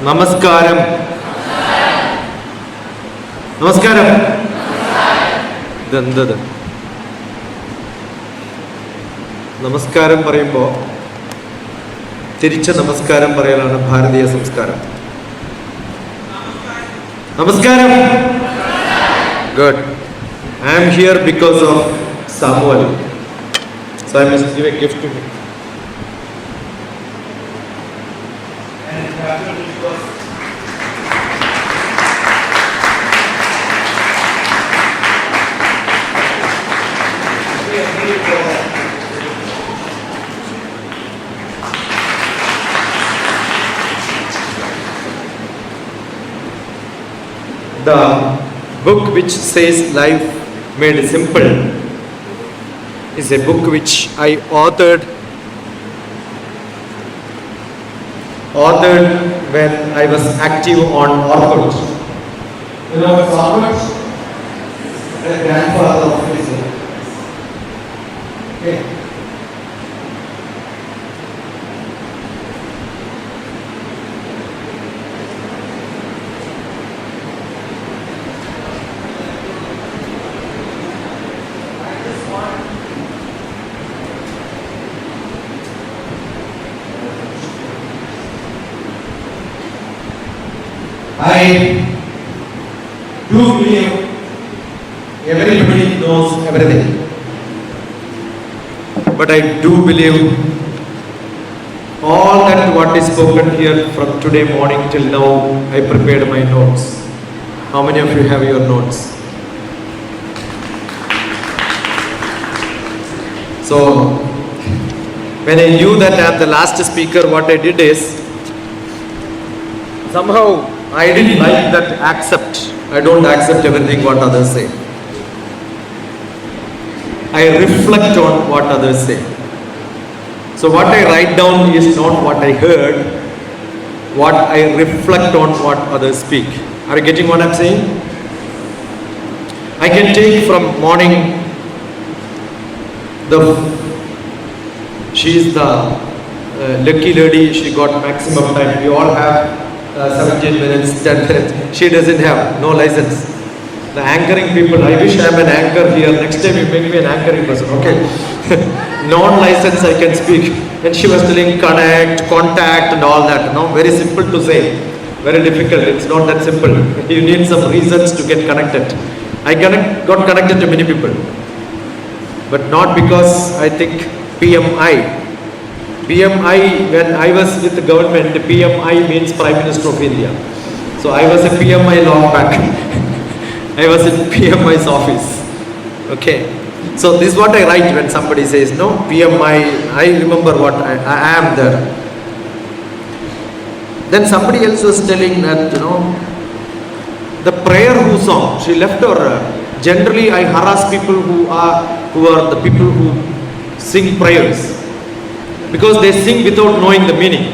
നമസ്കാരം. നമസ്കാരം. ഇതെന്തത്? നമസ്കാരം പറയുമ്പോൾ തിരിച്ച നമസ്കാരം പറയലാണ് ഭാരതീയ സംസ്കാരം. നമസ്കാരം. Good. I am here because of Samuel. So I must give a gift to him. The book which says Life Made Simple is a book which I authored when I was active on Orkut. You know what's Orkut? The grandfather of Facebook. Okay. I do believe everybody knows everything, but I do believe all that what is spoken here from today morning till now, I prepared my notes. How many of you have your notes? So when I knew that I am the last speaker, what I did is, somehow I didn't like that accept. I don't accept everything what others say. I reflect on what others say. So what I write down is not what I heard, what I reflect on what others speak. Are you getting what I'm saying? I can take from morning, she is the lucky lady, she got maximum time. We all have 17 minutes, 10 minutes. She doesn't have, no license. The anchoring people, I wish I am an anchor here. Next time you make me an anchoring person, okay? Non-license I can speak. And she was telling connect, contact and all that. No, very simple to say. Very difficult, it's not that simple. You need some reasons to get connected. I got connected to many people. But not because I think PMI, when I was with the government, the PMI means Prime Minister of India. So I was a PMI long back. I was in PMI's office. Okay. So this is what I write when somebody says, no, PMI, I remember what I am there. Then somebody else was telling that, the prayer who song, she left her. Generally I harass people who are the people who sing prayers, because they sing without knowing the meaning.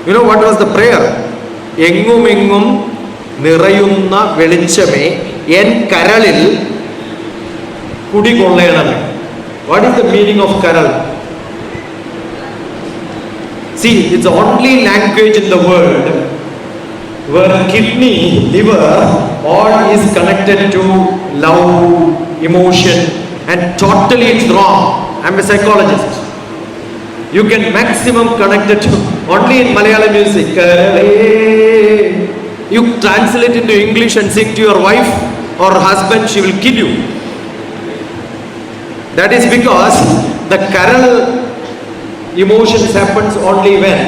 You know what was the prayer? Engum engum nirayunna velichame en karalil kudi kolleyaname. What is the meaning of karal? See, it's the only language in the world where kidney, liver, all is connected to love, emotion, and totally it's wrong. I'm a psychologist. You can maximum connect it to only in Malayalam music. You translate into English and sing to your wife or husband, she will kill you. That is because the carnal emotions happens only when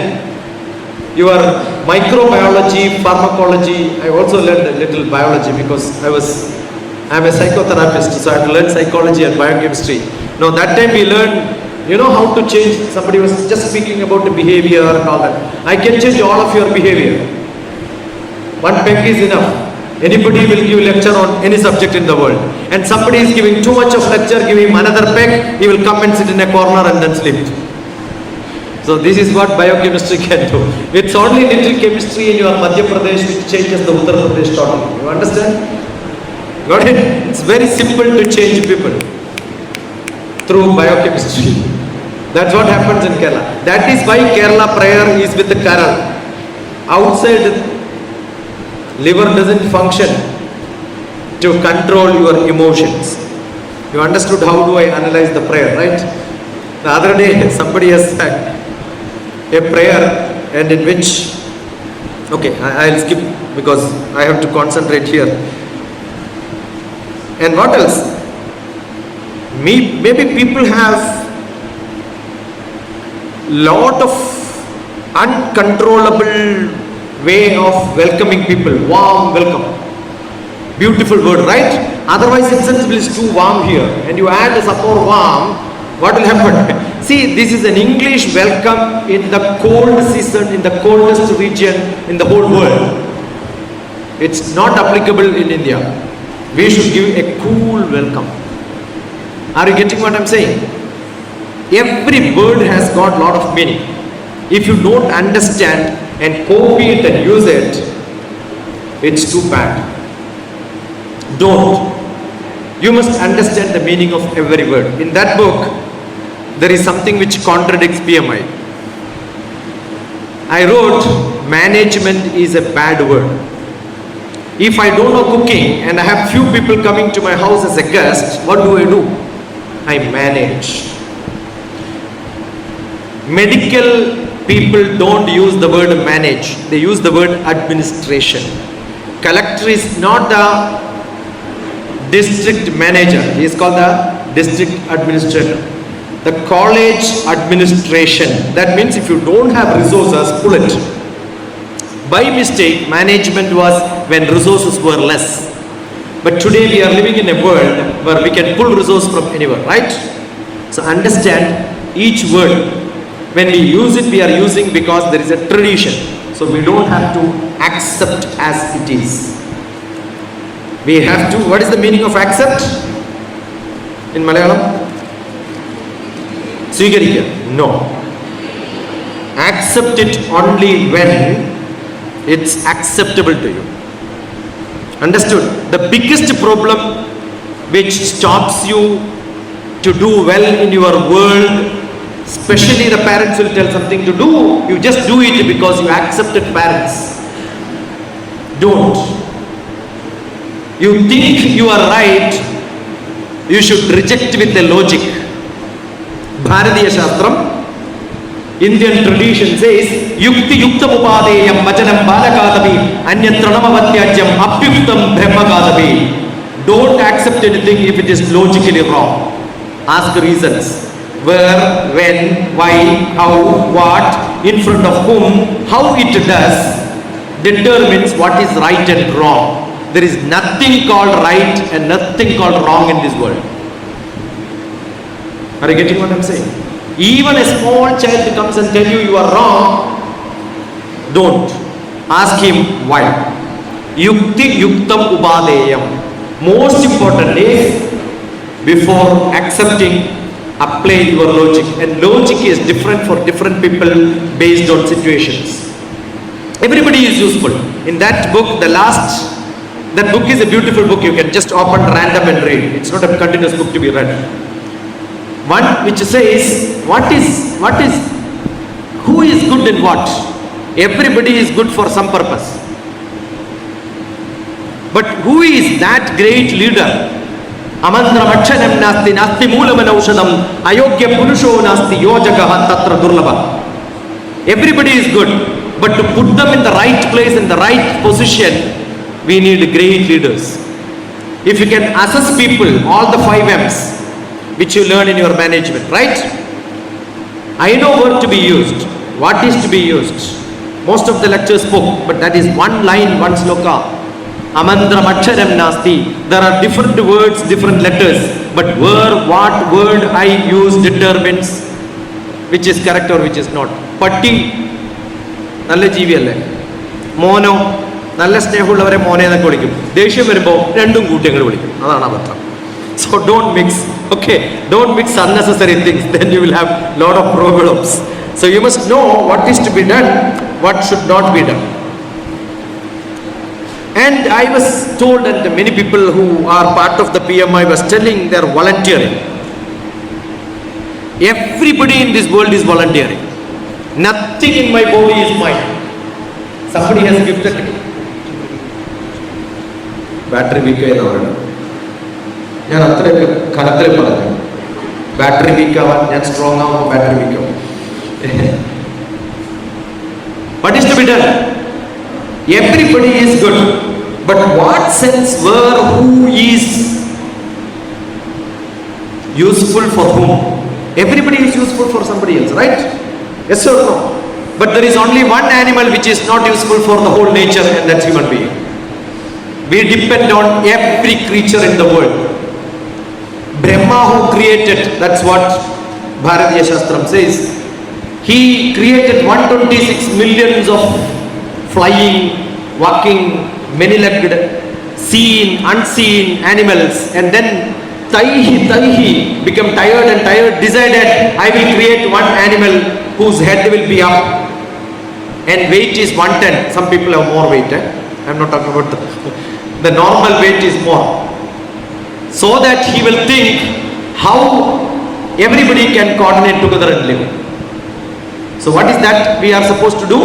your microbiology, pharmacology. I also learned a little biology because I'm a psychotherapist, so I have to learn psychology and biochemistry. Now that time we learned, how to change. Somebody was just speaking about the behavior and all that. I can change all of your behavior. One peg is enough. Anybody will give lecture on any subject in the world. And somebody is giving too much of lecture, give him another peg, he will come and sit in a corner and then sleep. So this is what biochemistry can do. It's only little chemistry in your Madhya Pradesh which changes the Uttar Pradesh totally. You understand? Got it? It's very simple to change people through biochemistry. That's what happens in Kerala. That is why Kerala prayer is with the Karal. outside liver doesn't function to control your emotions. You understood how do I analyze the prayer, right? The other day somebody has said a prayer and in which, okay, I'll skip because I have to concentrate here. And what else? Maybe people have lot of uncontrollable way of welcoming people. Warm welcome. Beautiful word, right? Otherwise insensible is too warm here. And you add some more warm, what will happen? See, this is an English welcome in the cold season, in the coldest region in the whole world. It's not applicable in India. We should give a cool welcome. Are you getting what I'm saying? Every word has got lot of meaning. If you don't understand and copy it and use it, it's too bad. Don't. You must understand the meaning of every word. In that book, there is something which contradicts PMI. I wrote, management is a bad word. If I don't know cooking and I have few people coming to my house as a guest, what do? I manage. Medical people don't use the word manage. They use the word administration. Collector is not the district manager. He is called the district administrator. The college administration. That means if you don't have resources, pull it. By mistake, management was when resources were less. But today we are living in a world where we can pull resource from anywhere, right? So understand each word. When we use it, we are using because there is a tradition. So we don't have to accept as it is. We have to, what is the meaning of accept? In Malayalam? Swigarika? No. Accept it only when it's acceptable to you. Understood? The biggest problem which stops you to do well in your world, especially the parents will tell something to do, you just do it because you accepted parents. Don't. You think you are right, you should reject with the logic. Bharatiya Shastram, Indian tradition says, Yukti Yuktam Upadeyam Vajanam Balakadabi Anyatranamavatyajam Apyuktam Brahmakadabi. Don't accept anything if it is logically wrong. Ask reasons. Where, when, why, how, what, in front of whom, how it does, determines what is right and wrong. There is nothing called right and nothing called wrong in this world. Are you getting what I'm saying? Even a small child comes and tell you are wrong, don't. Ask him why. Yukti Yuktam Ubadeyam. Most important is, before accepting, apply your logic. And logic is different for different people based on situations. Everybody is useful. In that book, that book is a beautiful book. You can just open random and read. It's not a continuous book to be read. One which says, who is good in what? Everybody is good for some purpose. But who is that great leader? Amandra Vakshanam Nasti Nasti Mulamanaushadam Ayogya Purusho Nasti Yojakaha Tatra Durlabha. Everybody is good, but to put them in the right place, in the right position, we need great leaders. If you can assess people, all the 5 M's which you learn in your management, right? I know what to be used, what is to be used. Most of the lectures spoke, but that is one line, one sloka. Amandram Aksharam Nasti. There are different words, different letters, but what word I use determines which is correct or which is not. Patti, nalla jeeviyalle. Mono, nalla snehulavare mone ennu vilikkum. Desham varumbo rendum koottiyangale vilikkum. Adana abatham. So don't mix, okay? Don't mix unnecessary things. Then you will have lot of problems. So you must know what is to be done, what should not be done. And I was told that many people who are part of the PMI was telling they are volunteering. Everybody in this world is volunteering. Nothing in my body is mine. Somebody has gifted battery weak ആയതാണ്. ഞാൻ അത്രയൊക്കെ കനത്തിൽ പറഞ്ഞു. Battery week ആവാൻ ഞാൻ strong ആവുമ്പോൾ battery week ആവും. What is to be done? Everybody is good, but what sense, where, who is useful for whom? Everybody is useful for somebody else, right? Yes or no? But there is only one animal which is not useful for the whole nature, and that's human being. We depend on every creature in the world. Brahma who created, that's what Bharatiya Shastram says, he created 126 millions of flying, walking, many-legged, seen, unseen animals, and then Taihi became tired and tired, decided, I will create one animal whose head will be up and weight is 110. Some people have more weight. I'm not talking about the normal weight is more. So that he will think how everybody can coordinate together and live. So what is that we are supposed to do?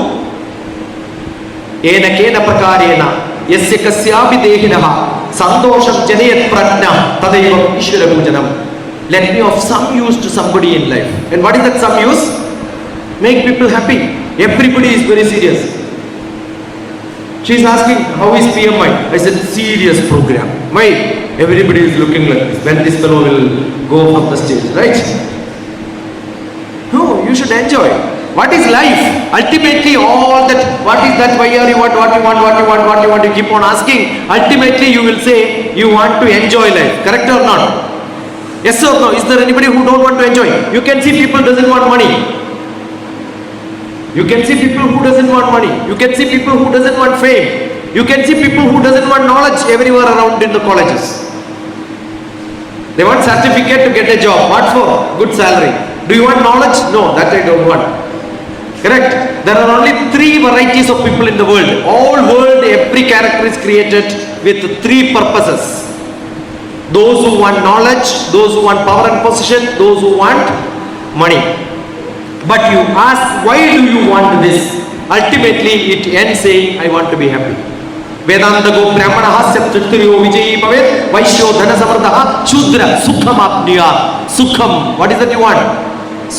Ena kena prakarena yasya kasyapi dehinaha sandosham janayat prajna tadaiva ishvara pujanam. Let me of some use to somebody in life. And what is that some use? Make people happy. Everybody is very serious. She is asking, how is PMI? I said, serious program. Why? Everybody is looking like this. When this fellow will go from the stage, right? No, you should enjoy. What is life? Ultimately, all that, what is that, why are you, what you want, you keep on asking. Ultimately, you will say, you want to enjoy life. Correct or not? Yes or no? Is there anybody who don't want to enjoy? You can see people doesn't want money. You can see people who doesn't want money. You can see people who doesn't want fame. You can see people who doesn't want knowledge everywhere around in the colleges. They want certificate to get a job. What for? Good salary. Do you want knowledge? No, that I don't want. Correct? There are only 3 varieties of people in the world. All world, every character is created with 3 purposes. Those who want knowledge, those who want power and position, those who want money. But you ask, why do you want this? Ultimately, it ends saying, I want to be happy. Vedanta go brahmana satyatriyo vijayi bhavet vaishyo dhana samartha shudra sukham apniya. Sukham, what is that you want?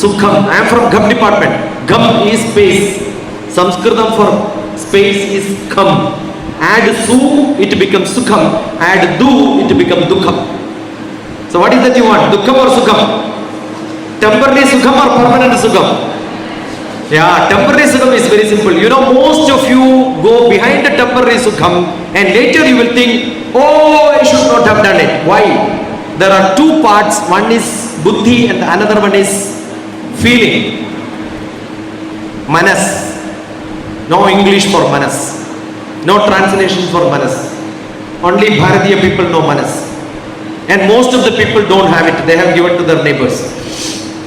Sukham. I am from Gam department. Gam is space. Sanskritam for space is kham. Add su, it becomes sukham. Add du, it becomes dukham. So what is that you want? Dukham or sukham? Temporary sukham or permanent sukham? Yeah, temporary sukham is very simple. You know, most of you go behind the temporary sukham and later you will think, oh, I should not have done it. Why? There are 2 parts. One is buddhi and another one is feeling. Manas. No English for manas. No translation for manas. Only Bharatiya people know manas. And most of the people don't have it. They have given to their neighbors.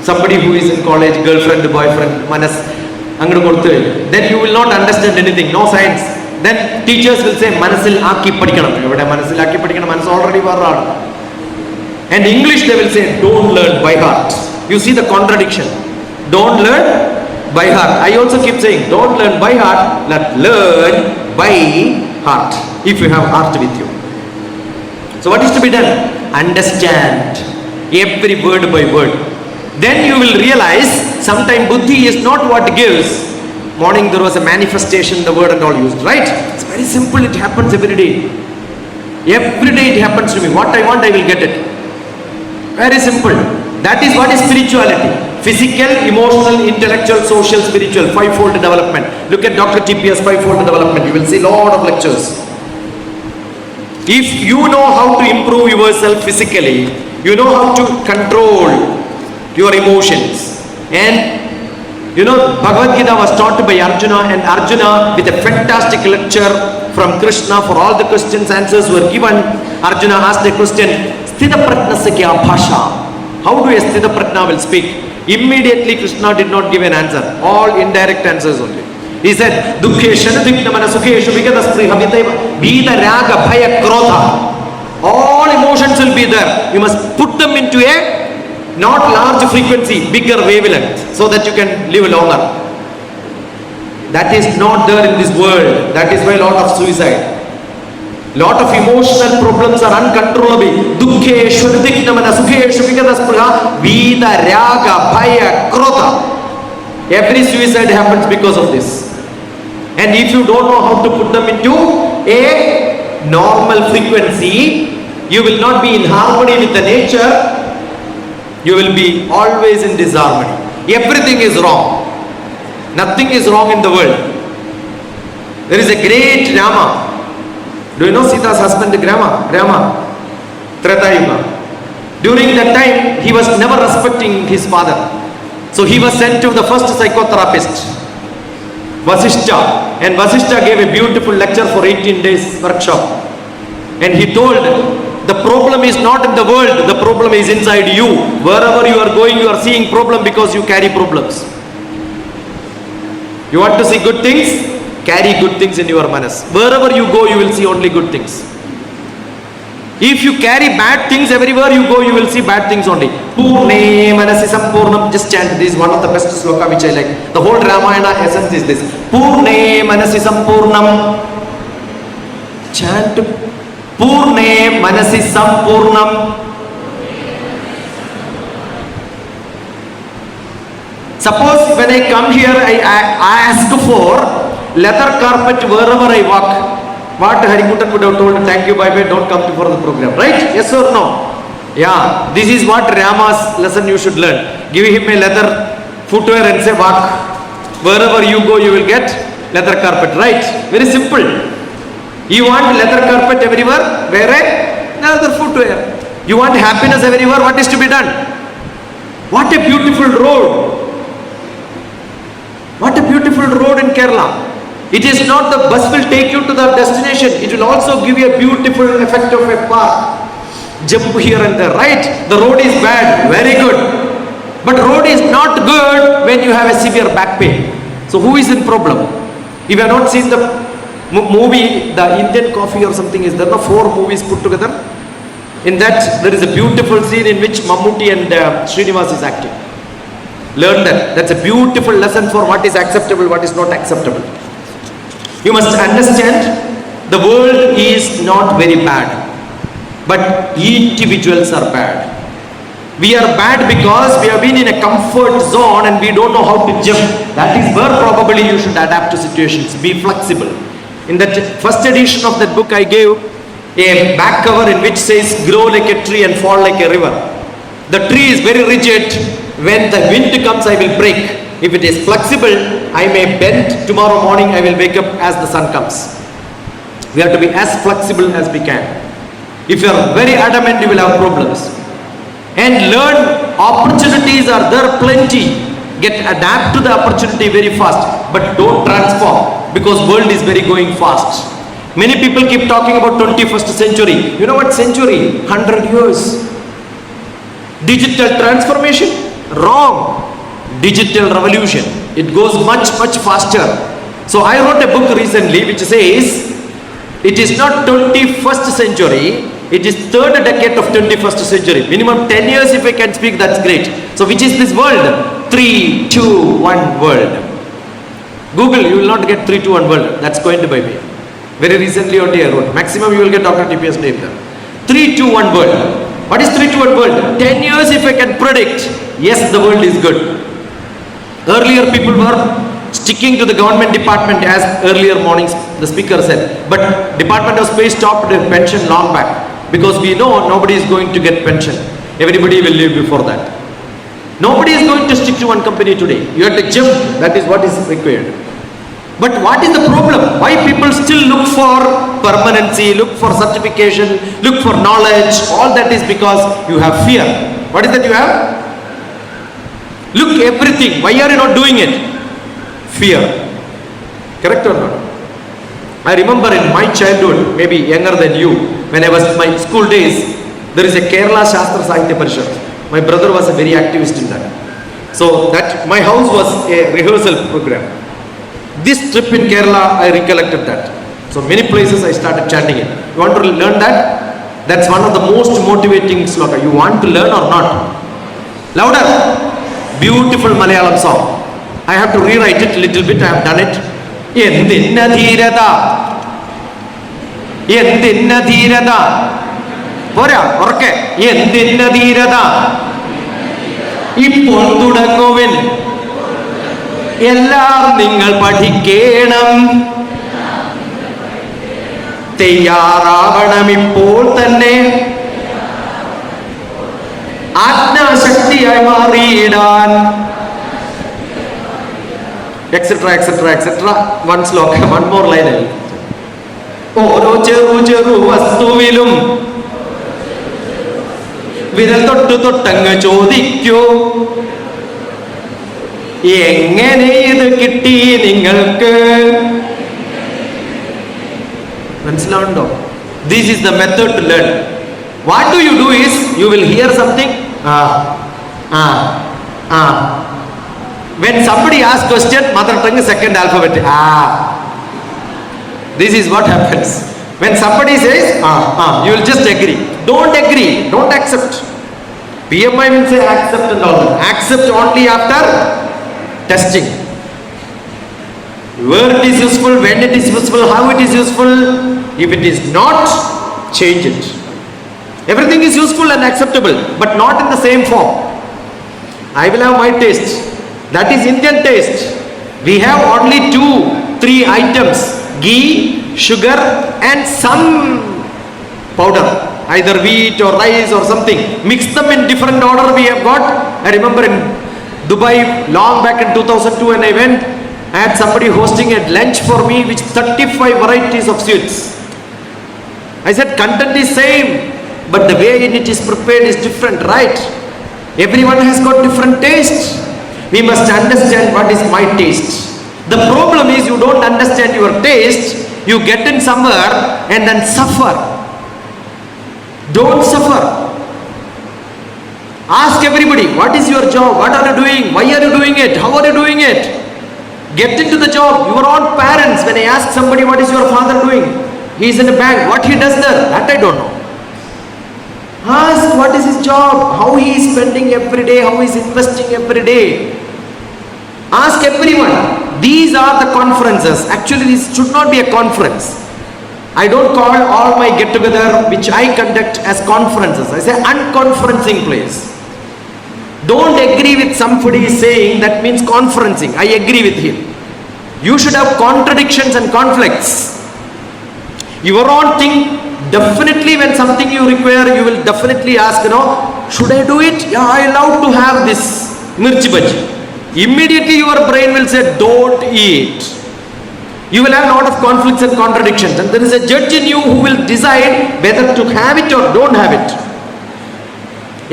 Somebody who is in college, girlfriend, boyfriend, manas, then you will not understand anything, no science. Then teachers will say, manasil aaki padikanam. Manasil aaki padikanam, manas already varrad. And English they will say, don't learn by heart. You see the contradiction. Don't learn by heart. I also keep saying, don't learn by heart, learn by heart. If you have heart with you. So what is to be done? Understand every word by word. Then you will realize sometimes buddhi is not what gives. Morning there was a manifestation, the word and all used, right? It's very simple, it happens every day. Every day it happens to me. What I want, I will get it. Very simple. That is what is spirituality. Physical, emotional, intellectual, social, spiritual, 5-fold development. Look at DrTPS 5-fold development. You will see a lot of lectures. If you know how to improve yourself physically, you know how to control your emotions. And you know, Bhagavad Gita was taught by Arjuna, and Arjuna with a fantastic lecture from Krishna for all the questions, answers were given. Arjuna asked the question, Sthita Prajnasya kya bhasha? How do a Sthita Prajna will speak? Immediately Krishna did not give an answer. All indirect answers only. He said, Dukkhe shanadviknamana sukheshu vigadaspriha vitaiva Vida raga bhaya krodha. All emotions will be there. You must put them into a not large frequency, bigger wavelength, so that you can live longer. That is not there in this world. That is why a lot of suicide. Lot of emotional problems are uncontrollable. Dukkhe shvardiknamana sukhe shvikadaspruha vida raga bhaya krodha. Every suicide happens because of this. And if you don't know how to put them into a normal frequency, you will not be in harmony with the nature. You will be always in disharmony. Everything is wrong. Nothing is wrong in the world. There is a great Rama. Do you know Sita's husband, Rama? Treta Yuga. During that time, he was never respecting his father. So he was sent to the first psychotherapist, Vasishtha. And Vasishtha gave a beautiful lecture for 18 days workshop. And he told, the problem is not in the world, the problem is inside you. Wherever you are going, you are seeing problem because you carry problems. You want to see good things? Carry good things in your manas. Wherever you go, you will see only good things. If you carry bad things everywhere you go, you will see bad things only. Purne manasi sampurnam. Just chant. This is one of the best sloka which I like. The whole Ramayana essence is this. Purne manasi sampurnam. Chant. Purne manasi sampurnam. Suppose when I come here, I ask for leather carpet wherever I walk. What Harikutan would have told, thank you, bye-bye, don't come for the program. Right? Yes or no? Yeah. This is what Rama's lesson you should learn. Give him a leather footwear and say, walk. Wherever you go, you will get leather carpet. Right? Very simple. You want leather carpet everywhere? Wear a leather footwear. You want happiness everywhere? What is to be done? What a beautiful road. What a beautiful road in Kerala. It is not the bus will take you to the destination. It will also give you a beautiful effect of a park. Jump here and there, right? The road is bad, very good. But road is not good when you have a severe back pain. So who is in problem? If you have not seen the movie, the Indian Coffee or something, is there no 4 movies put together? In that, there is a beautiful scene in which Mammootty and Srinivas is acting. Learn that. That's a beautiful lesson for what is acceptable, what is not acceptable. You must understand the world is not very bad, but individuals are bad. We are bad because we have been in a comfort zone and we don't know how to jump. That is where probably you should adapt to situations. Be flexible. In that first edition of that book, I gave a back cover in which says, grow like a tree and fall like a river. The tree is very rigid. When the wind comes, I will break. If it is flexible, I may bend. Tomorrow morning, I will wake up as the sun comes. We have to be as flexible as we can. If you are very adamant, you will have problems. And learn, opportunities are there plenty. Adapt to the opportunity very fast. But don't transform, because world is very going fast. Many people keep talking about 21st century. You know what century? 100 years. Digital transformation? Wrong. Digital revolution. It goes much faster. So I wrote a book recently which says it is not 21st century, it is 3rd decade of 21st century. Minimum 10 years if I can speak, that's great. So which is this world? 3, 2, 1 world. Google, you will not get 3, 2, 1 world. That's coined by me. Very recently only I wrote. Maximum you will get DrTPS name there. 3, 2, 1 world. What is 3 to 1 world? 10 years if I can predict, yes, the world is good. Earlier people were sticking to the government department, as earlier mornings the speaker said. But Department of Space stopped the pension long back. Because we know nobody is going to get pension. Everybody will leave before that. Nobody is going to stick to one company today. You have to jump. That is what is required. But what is the problem? Why people still look for permanency, look for certification, look for knowledge? All that is because you have fear. What is that you have? Look everything. Why are you not doing it? Fear. Correct or not? I remember in my childhood, maybe younger than you, when I was in my school days, there is a Kerala Shastra Sahitya Parishad. My brother was a very activist in that. So that my house was a rehearsal program. This trip in Kerala, I recollected that. So many places I started chanting it. You want to learn that? That's one of the most motivating sloka. You want to learn or not? Louder. Beautiful Malayalam song. I have to rewrite it a little bit. I have done it. എന്തിന്ന ധീരത, എന്തിന്ന ധീരത, പോരാ ഉറക്കെ, എന്തിന്ന ധീരത, ഇപ്പോൾ തുടങ്ങുവിൻ, എല്ലാം നിങ്ങൾ പഠിക്കണം, തയ്യാറാവണം ഇപ്പോൾ തന്നെ, ആജ്ഞാശക്തിയായി മാറിയിടാൻ, എക്സെട്ര എക്സെട്ര എക്സെട്ര. വൺ ശ്ലോക, വൺ മോർ ലൈൻ. ഓരോ ചെറു ചെറു വസ്തുവിലും വിരൽ തൊട്ടു തൊട്ടങ്ങ് ചോദിക്കൂ, എങ്ങനെ ഇത് കിട്ടി നിങ്ങൾക്ക്? മനസ്സിലാവുണ്ടോ? This is the method to learn. What do you do is, you will hear something. When somebody asks question, mother tongue is second alphabet. This is what happens. When somebody says, you will just agree. Don't agree. Don't accept. PMI will say accept and all that. Accept only after testing. Where it is useful, when it is useful, how it is useful. If it is not, change it. Everything is useful and acceptable, but not in the same form. I will have my taste. That is Indian taste. We have only 2-3 items: ghee, sugar, and some powder, either wheat or rice or something. Mix them in different order. We have got. I remember in Dubai long back in 2002 when I went, I had somebody hosting a lunch for me with 35 varieties of sweets. I said content is same, but the way it is prepared is different, right? Everyone has got different taste. We must understand what is my taste. The problem is you don't understand your taste, you get in somewhere and then suffer. Don't suffer. Ask everybody, what is your job? What are you doing? Why are you doing it? How are you doing it? Get into the job. Your own parents, when I ask somebody, what is your father doing? He is in a bank. What he does there? That I don't know. Ask what is his job, how he is spending every day, how he is investing every day. Ask everyone. These are the conferences. Actually, this should not be a conference. I don't call all my get-together which I conduct as conferences. I say unconferencing place. Don't agree with somebody saying that means conferencing. I agree with him. You should have contradictions and conflicts. Your own thing, definitely when something you require, you will definitely ask, should I do it? Yeah, I love to have this mirchi bhaji. Immediately your brain will say, don't eat. You will have a lot of conflicts and contradictions, and there is a judge in you who will decide whether to have it or don't have it.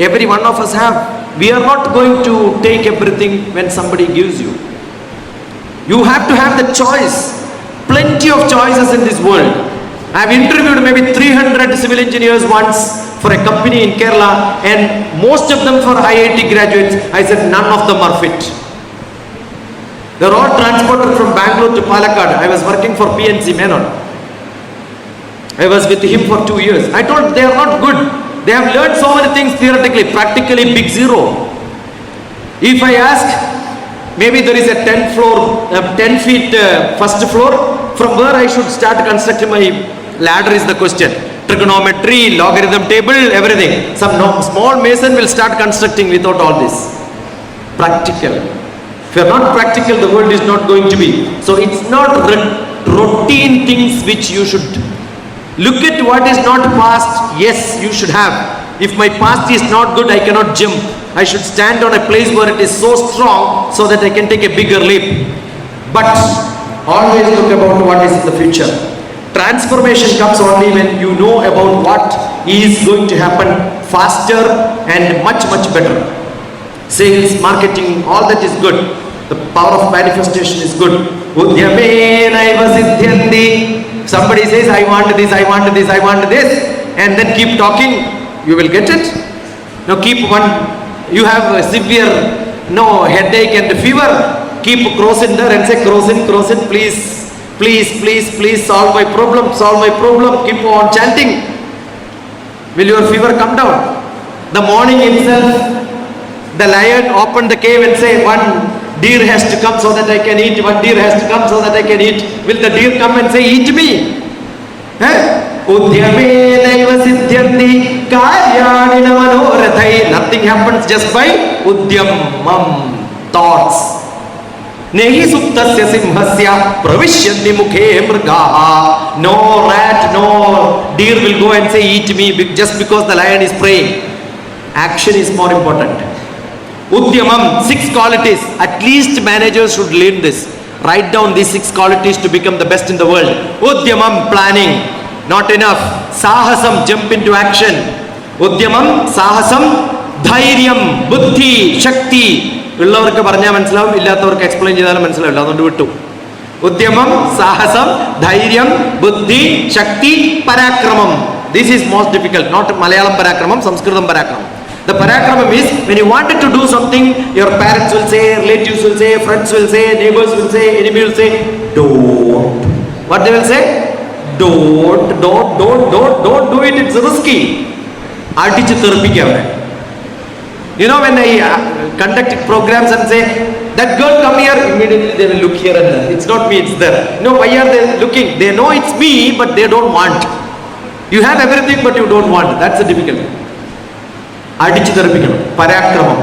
Every one of us have. We are not going to take everything when somebody gives you. You have to have the choice. Plenty of choices in this world. I have interviewed maybe 300 civil engineers once for a company in Kerala, and most of them for IIT graduates. I said none of them are fit. They are all transported from Bangalore to Palakkad. I was working for PNC Menon. I was with him for 2 years. I told they are not good. They have learned so many things theoretically, practically big zero. If I ask, maybe there is a 10 feet first floor, from where I should start constructing my ladder is the question. Trigonometry, logarithm table, everything. Some small mason will start constructing without all this. Practical. If you are not practical, the world is not going to be. So it's not routine things which you should look at. What is not past, yes, you should have. If my past is not good, I cannot jump. I should stand on a place where it is so strong so that I can take a bigger leap. But always look about what is in the future. Transformation comes only when you know about what is going to happen faster and much, much better. Sales, marketing, all that is good. The power of manifestation is good. Somebody says, I want this, I want this, I want this, and then keep talking, you will get it. Now keep one, you have a severe headache and fever, keep cross in there and say, cross in, please, please, please, please solve my problem, keep on chanting. Will your fever come down? The morning itself, the lion opened the cave and say, one deer has to come so that I can eat, one deer has to come so that I can eat. Will the deer come and say, eat me? Nothing happens just by udyamam, thoughts. Nehi suptasya simhasya pravishyanti mukhe mrgaha. No rat, no deer will go and say, eat me, just because the lion is praying. Action is more important. Udyamam, 6 qualities. At least managers should learn this. Write down these 6 qualities to become the best in the world. Udyamam, planning. Not enough. Sahasam, jump into action. Udyamam, sahasam, dhairyam, buddhi, shakti. ഉള്ളവർക്ക് പറഞ്ഞാൽ മനസ്സിലാവും, ഇല്ലാത്തവർക്ക് explain ചെയ്താലും മനസ്സിലാവില്ല, അതുകൊണ്ട് വിട്ടു. ഉദ്യമം, സാഹസം, ധൈര്യം, ബുദ്ധി, ശക്തി, പരാക്രമം. This is most difficult. Not Malayalam parakramam, Sanskritam parakramam. The parakramam is when you wanted to do something, your parents will say, relatives will say, friends will say, neighbors will say, enemy will say, don't. What they will say? Don't do it. It's risky. Artichu therapy. You know, when I conduct programs and say, that girl come here, immediately they will look here and there. It's not me, it's there. No, why are they looking? They know it's me, but they don't want. You have everything, but you don't want. That's the difficulty. Adichu therapikam, parakramam.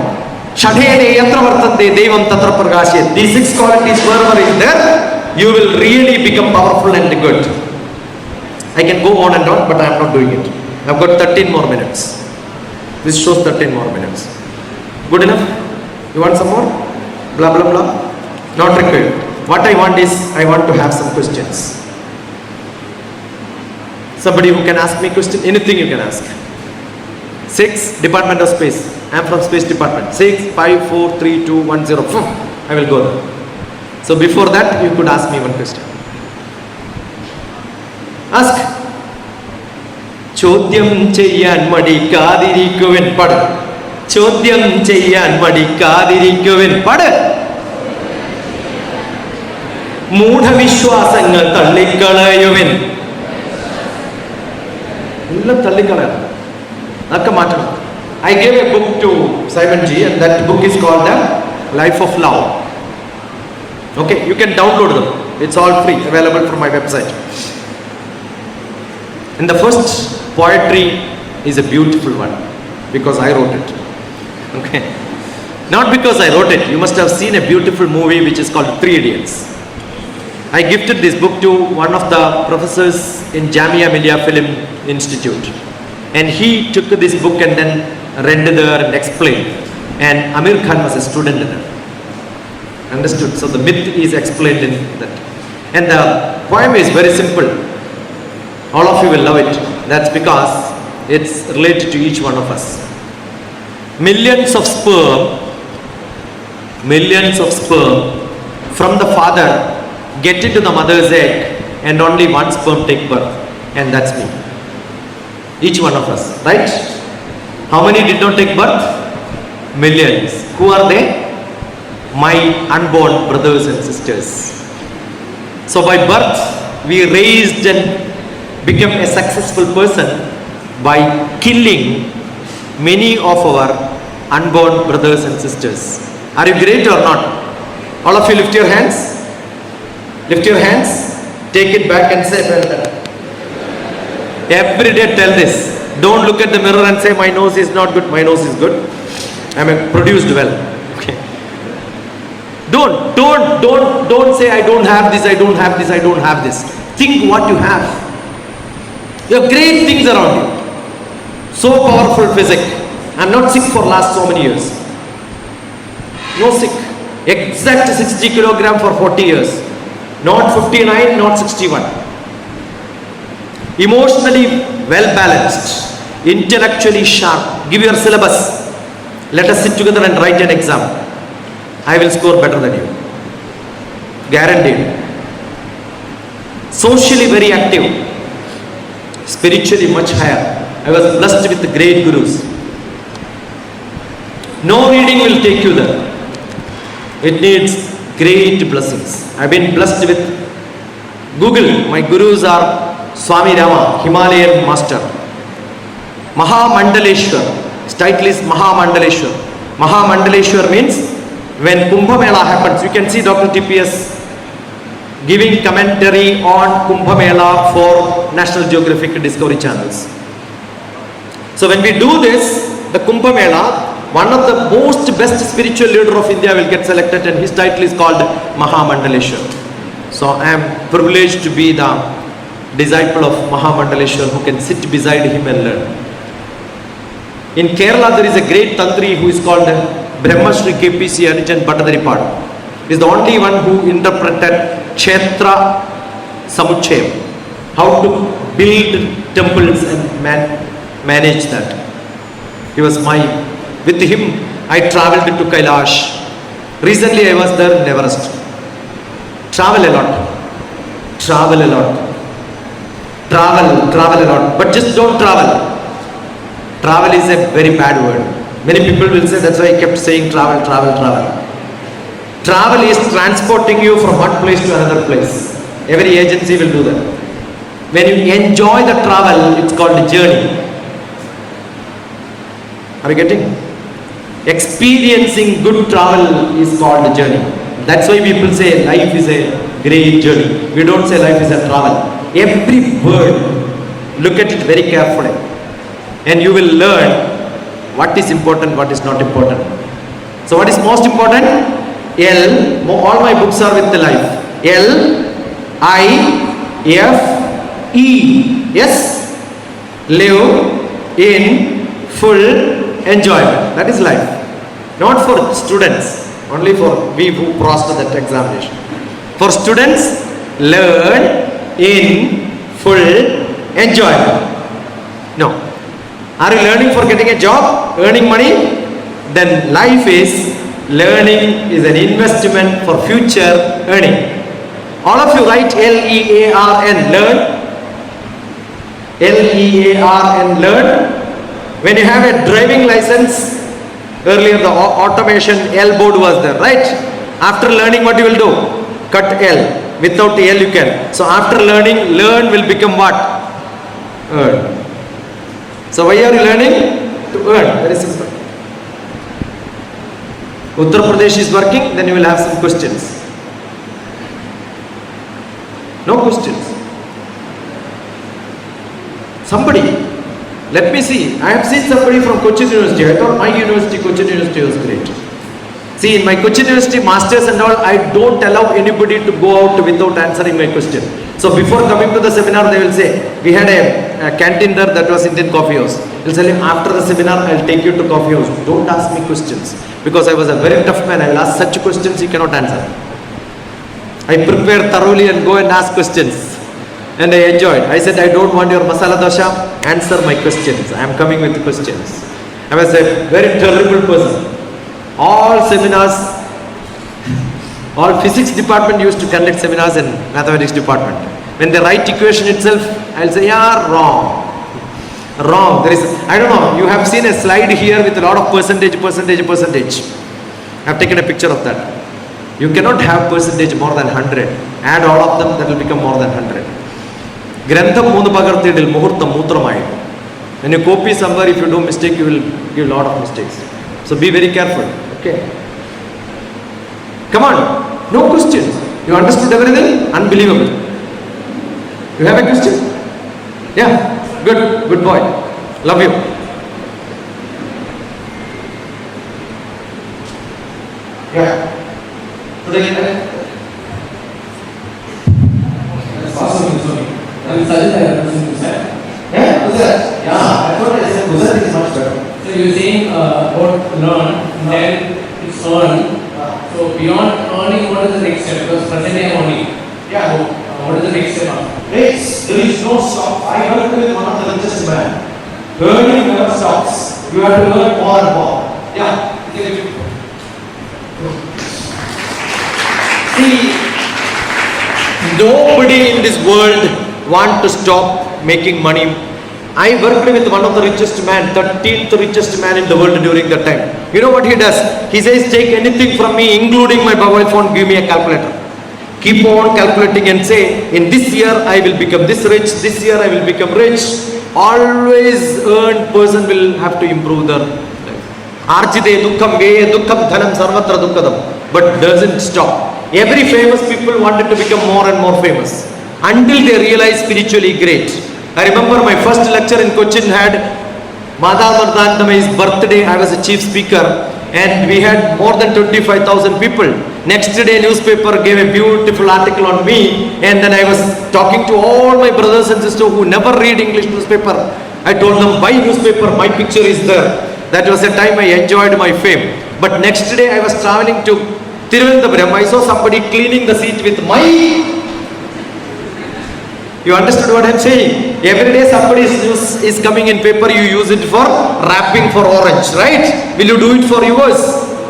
Shadhene yatra vartante devam tatra prakashyat. These 6 qualities, wherever is there, you will really become powerful and good. I can go on and on, but I am not doing it. I've got 13 more minutes. This shows 13 more minutes. Good enough? You want some more? Blah blah blah. Not required. What I want is, I want to have some questions. Somebody who can ask me question, anything you can ask. 6, Department of Space. I am from Space Department. 6, 5, 4, 3, 2, 1, 0. I will go there. So before that, you could ask me one question. Ask. ചോദ്യം ചെയ്യാൻ മടിക്കാതിരിക്കുവിൻ പട്. ചോദ്യം ചെയ്യാൻ മടിക്കാതിരിക്കുവിൻ പട്. മൂഢവിശ്വാസങ്ങൾ തള്ളിക്കളയുവിൻ. എല്ലാം തള്ളിക്കളയണം, അതൊക്കെ മാറ്റണം. I gave a book to Simon G, and that book is called The Life of Love. Okay, you can download them. It's all free, available from my website. And the first poetry is a beautiful one because I wrote it. Okay, not because I wrote it. You must have seen a beautiful movie which is called 3 Idiots. I gifted this book to one of the professors in Jamia Millia Film Institute, and he took this book and then read there and explained. And Amir Khan was a student in it. Understood? So the myth is explained in that. And the poem is very simple. All of you will love it. That's because it's related to each one of us. Millions of sperm from the father get into the mother's egg, and only one sperm take birth, and that's me. Each one of us, right? How many did not take birth? Millions. Who are they? My unborn brothers and sisters. So by birth, we raised and become a successful person by killing many of our unborn brothers and sisters. Are you great or not? All of you lift your hands. Lift your hands. Take it back and say, well done. Every day tell this. Don't look at the mirror and say, my nose is not good. My nose is good. I am produced well. Okay. Don't say, I don't have this, I don't have this, I don't have this. Think what you have. You have great things around you. So powerful physics. I'm not sick for last so many years. No sick. Exact 60 kilogram for 40 years. Not 59, not 61. Emotionally well balanced. Intellectually sharp. Give your syllabus. Let us sit together and write an exam. I will score better than you. Guaranteed. Socially very active. Spiritually much higher. I was blessed with great gurus. No reading will take you there. It needs great blessings. I've been blessed with Google. My gurus are Swami Rama, Himalayan master. Mahamandaleshwar. His title is Mahamandaleshwar. Mahamandaleshwar means when Kumbh Mela happens, you can see Dr. TPS giving commentary on Kumbh Mela for National Geographic Discovery channels. So when we do this, the Kumbh Mela, one of the most best spiritual leader of India will get selected, and his title is called Mahamandaleshwar. So I am privileged to be the disciple of Mahamandaleshwar who can sit beside him and learn. In Kerala there is a great Tantri who is called Brahmashri KPC Anujan Bhattadaripad. He is the only one who interpreted Kshetra Samuchayam, how to build temples and manage that. He was with him I travelled to Kailash. Recently I was there in Everest. Travel a lot. Travel a lot. But just don't travel. Travel is a very bad word. Many people will say, that's why I kept saying travel. Travel is transporting you from one place to another place. Every agency will do that. When you enjoy the travel, it's called a journey. Are you getting? Experiencing good travel is called a journey. That's why people say life is a great journey. We don't say life is a travel. Every word, look at it very carefully, and you will learn what is important, what is not important. So what is most important? All my books are with the life. L-I-F-E. Yes? Live in full enjoyment. That is life. Not for students, only for we who crossed that examination. For students, learn in full enjoyment. No. Are you learning for getting a job, earning money? Then life is learning is an investment for future earning. All of you write L-E-A-R-N, learn. L-E-A-R-N, learn. When you have a driving license, earlier the automation L board was there, right? After learning, what you will do? Cut L. Without L you can. So after learning, learn will become what? Earn. So why are you learning? To earn. Very simple. Uttar Pradesh is working, then you will have some questions. No questions. Somebody, let me see. I have seen somebody from Cochin University. I thought my university, Cochin University, was great. See, in my Cochin University masters and all, I don't allow anybody to go out without answering my question. So before coming to the seminar, they will say, we had a canteen there that was Indian coffee house. They'll tell him, after the seminar, I'll take you to coffee house. Don't ask me questions. Because I was a very tough man. I will ask such questions you cannot answer. I prepare thoroughly and go and ask questions. And I enjoyed. I said, I don't want your masala dosha. Answer my questions. I am coming with questions. I was a very terrible person. All seminars, all physics department used to conduct seminars in mathematics department. When they write equation itself, I'll say, yeah, wrong. Wrong. There is, I don't know, you have seen a slide here with a lot of percentage. I've taken a picture of that. You cannot have percentage more than 100. Add all of them, that will become more than 100. Grantham moonu pagarthidil muhurtam mutramayi. When you copy somewhere, if you do mistake, you will give a lot of mistakes. So be very careful. Okay. Come on. No questions. You understood everything? Unbelievable. You have a question? Yeah. Good. Good boy. Love you. Yeah. So you're saying about learn, then it's earn. So beyond earning, what is the next step? Because presently I'm earning. Yeah. So what is the next step? Next, there is no stop. I worked with one of the richest men. Earning never stops. You have to earn more and more. Yeah. See, nobody in this world want to stop making money. I worked with one of the richest man, 13th richest man in the world during that time. You know what he does? He says, take anything from me, including my mobile phone, give me a calculator. Keep on calculating and say, in this year I will become this rich, this year I will become rich. Always earned person will have to improve their life. Arjite dukham gaye dukham dhanam sarvatra dukkadam. But doesn't stop. Every famous people wanted to become more and more famous until they realized spiritually great. I remember my first lecture in Cochin had Madha Mardandamai's birthday. I was a chief speaker and we had more than 25,000 people. Next day newspaper gave a beautiful article on me, and then I was talking to all my brothers and sisters who never read English newspaper. I told them, buy newspaper, my picture is there. That was a time I enjoyed my fame. But next day I was traveling to Tiruvandhapuram. I saw somebody cleaning the seat with my... You understood what I'm saying? Every day somebody's news is coming in paper, you use it for wrapping for orange, right? Will you do it for yours?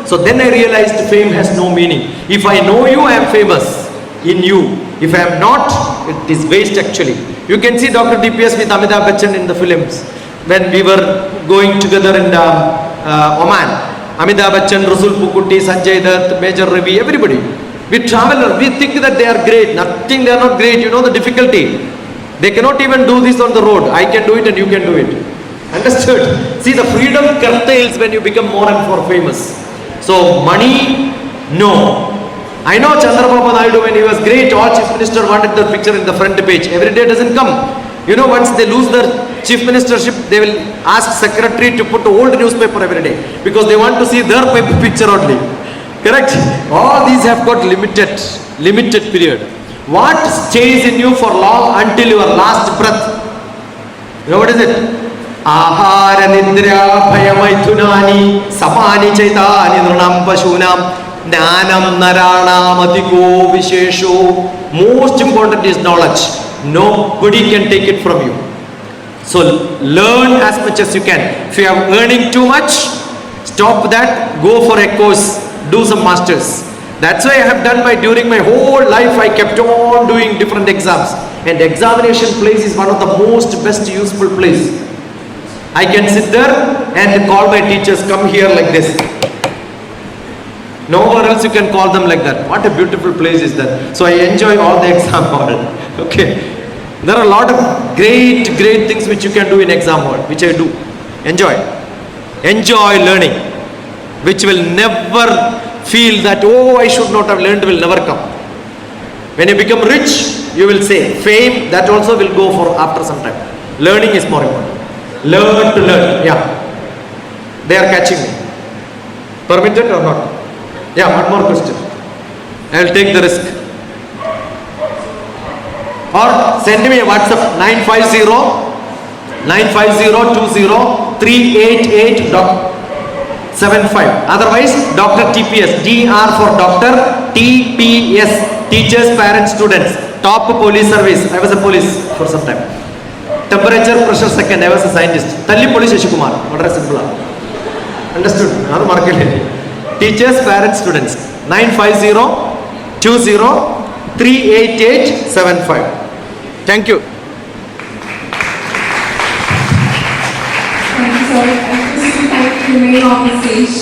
So then I realized fame has no meaning. If I know you, I am famous in you. If I am not, it is waste actually. You can see Dr. DPS with Amitabh Bachchan in the films. When we were going together in Oman, Amitabh Bachchan, Rasul Pukutti, Sanjay Dutt, Major Ravi, everybody. We travel, we think that they are great. Nothing, they are not great. You know the difficulty. They cannot even do this on the road. I can do it and you can do it. Understood? See, the freedom curtails when you become more and more famous. So, money, no. I know Chandrababu Naidu, when he was great, all chief minister wanted the picture in the front page. Every day doesn't come. You know, once they lose their chief ministership, they will ask secretary to put old newspaper every day because they want to see their picture only. Correct? All these have got limited period. What stays in you for long until your last breath? You know what is it? Ahara nidra bhayamaithunani samani chaitani nranam pashunam jnanam naranam adhiko vishesho. Most important is knowledge. Nobody can take it from you. So learn as much as you can. If you are earning too much, stop that, go for a course, do some masters. That's why I have done during my whole life, I kept on doing different exams. And examination place is one of the most best useful place. I can sit there and call my teachers, come here like this. Nowhere else you can call them like that. What a beautiful place is that. So I enjoy all the exam hall. Okay. There are a lot of great things which you can do in exam hall, which I do. Enjoy. Enjoy learning, which will never feel that, oh, I should not have learned, will never come. When you become rich, you will say, fame, that also will go for after some time. Learning is more important. Learn to learn. Yeah. They are catching me. Permitted or not? Yeah, one more question. I will take the risk. Or send me a WhatsApp 950-388.75. Otherwise, DrTPS. DR for Doctor, TPS. Teachers, Parents, Students. Top police service. I was a police for some time. Temperature, pressure second. I was a scientist. Drtpsasikumar. What a simple. Understood? Teachers, Parents, Students. 950-20-38875. Thank you. Thank you, sir. I just would like to remain on the stage.